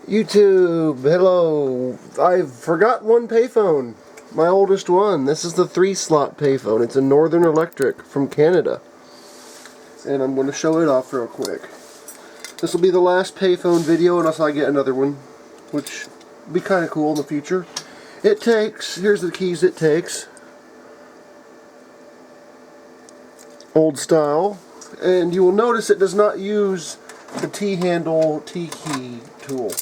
YouTube, hello. I've forgot one payphone. My oldest one. This is the 3-slot payphone. It's a Northern Electric from Canada. And I'm going to show it off real quick. This will be the last payphone video unless I get another one, which will be kind of cool in the future. It takes, here's the keys it takes. Old style. And you will notice it does not use the T-handle T-key tool.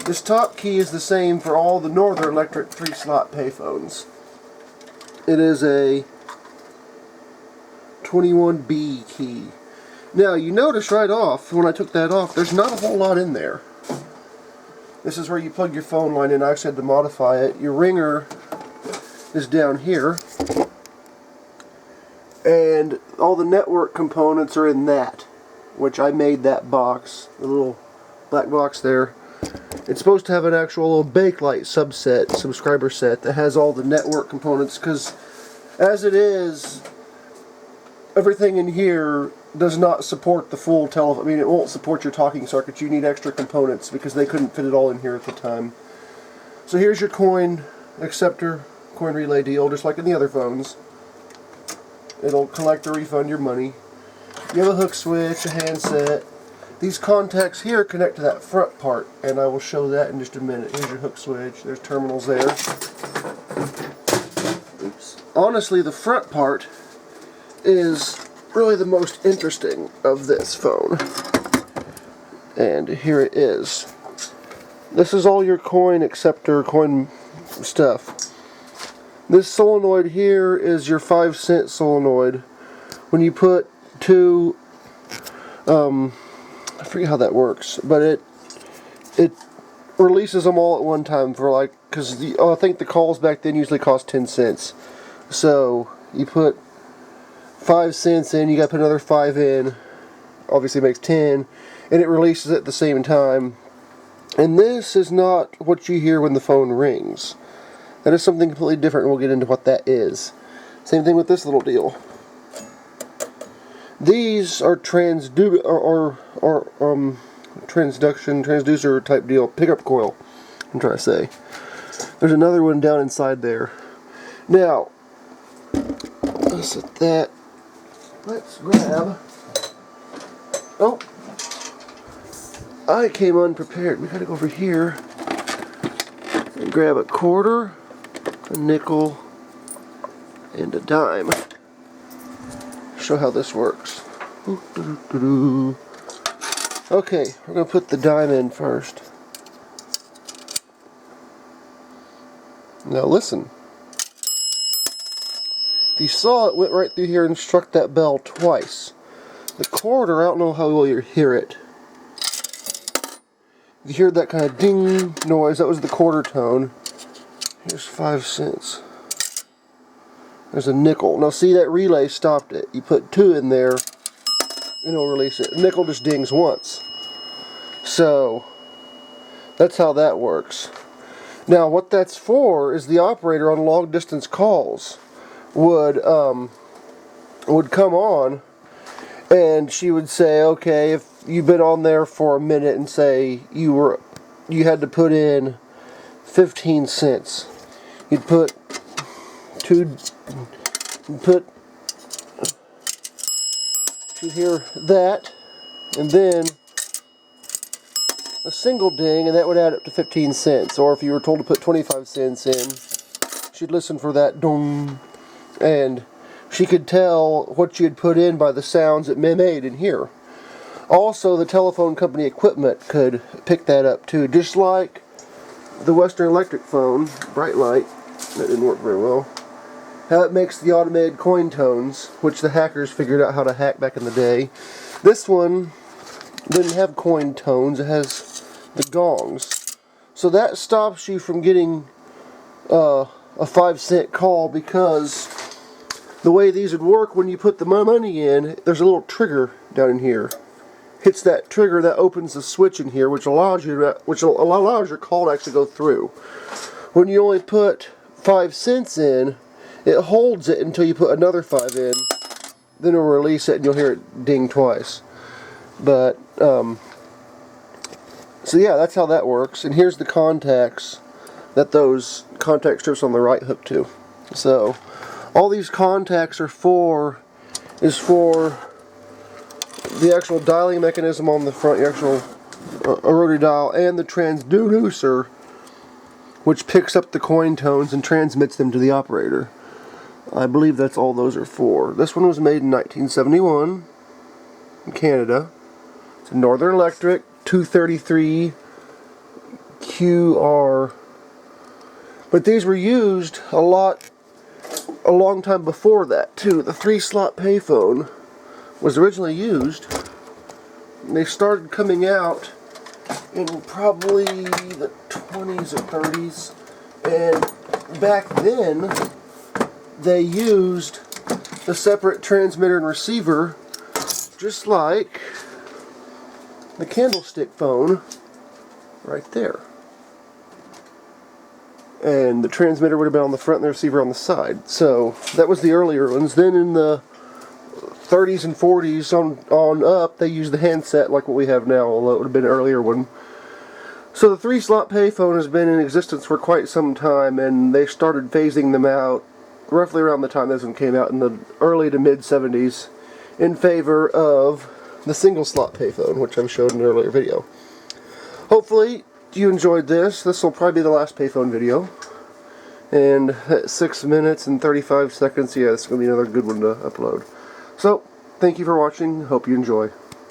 This top key is the same for all the Northern Electric 3-slot payphones. It is a 21B key. Now you notice right off, when I took that off, there's not a whole lot in there. This is where you plug your phone line in. I actually had to modify it. Your ringer is down here. And all the network components are in that, which I made that box, the little black box there. It's supposed to have an actual little Bakelite subscriber set that has all the network components, because as it is, everything in here does not support the full telephone. I mean, it won't support your talking circuits. You need extra components because they couldn't fit it all in here at the time. So here's your coin acceptor, coin relay deal, just like in the other phones. It'll collect or refund your money. You have a hook switch, a handset. These contacts here connect to that front part, and I will show that in just a minute. Here's your hook switch. There's terminals there. Oops. Honestly, the front part is really the most interesting of this phone. And here it is. This is all your coin acceptor, coin stuff. This solenoid here is your 5-cent solenoid. When you put two, I forget how that works, but it releases them all at one time for like, because I think the calls back then usually cost 10 cents. So you put 5 cents in, you got to put another 5 in, obviously makes 10, and it releases at the same time. And this is not what you hear when the phone rings. That is something completely different, and we'll get into what that is. Same thing with this little deal. These are transducer type deal, pickup coil, I'm trying to say. There's another one down inside there. Now, let's set that. Let's grab. Oh, I came unprepared. We gotta go over here and grab a quarter, a nickel, and a dime. Show how this works. Okay, we're going to put the dime in first. Now listen. If you saw, it went right through here and struck that bell twice. The quarter, I don't know how well you hear it. You hear that kind of ding noise, that was the quarter tone. Here's 5 cents. There's a nickel. Now see, that relay stopped it. You put 2 in there and it'll release it. Nickel just dings once. So that's how that works. Now what that's for is the operator on long distance calls would come on, and she would say, okay, if you've been on there for a minute and say you had to put in 15 cents. You'd put you hear that, and then a single ding, and that would add up to 15 cents. Or if you were told to put 25 cents in, she'd listen for that dong, and she could tell what you had put in by the sounds it made in here. Also, the telephone company equipment could pick that up too, just like the Western Electric phone, Bright Light, that didn't work very well. How it makes the automated coin tones, which the hackers figured out how to hack back in the day. This one didn't have coin tones, it has the gongs. So that stops you from getting a 5-cent call, because the way these would work, when you put the money in, there's a little trigger down in here. Hits that trigger, that opens the switch in here, which allows your call to actually go through. When you only put 5 cents in, it holds it until you put another 5 in, then it'll release it and you'll hear it ding twice. But So yeah, that's how that works. And here's the contacts that those contact strips on the right hook to. So all these contacts are for the actual dialing mechanism on the front, the actual rotary dial, and the transducer, which picks up the coin tones and transmits them to the operator. I believe that's all those are for. This one was made in 1971 in Canada. It's a Northern Electric 233 QR. But these were used a long time before that too. The 3-slot payphone was originally used. And they started coming out in probably the 20s or 30s. And back then, they used the separate transmitter and receiver, just like the candlestick phone right there. And the transmitter would have been on the front and the receiver on the side. So that was the earlier ones. Then in the 30s and 40s on up, they used the handset like what we have now, although it would have been an earlier one. So the 3-slot payphone has been in existence for quite some time, and they started phasing them out roughly around the time this one came out in the early to mid 70s in favor of the single-slot payphone, which I've showed in an earlier video. Hopefully you enjoyed this. This will probably be the last payphone video. And at 6 minutes and 35 seconds, yeah, this is going to be another good one to upload. So, thank you for watching. Hope you enjoy.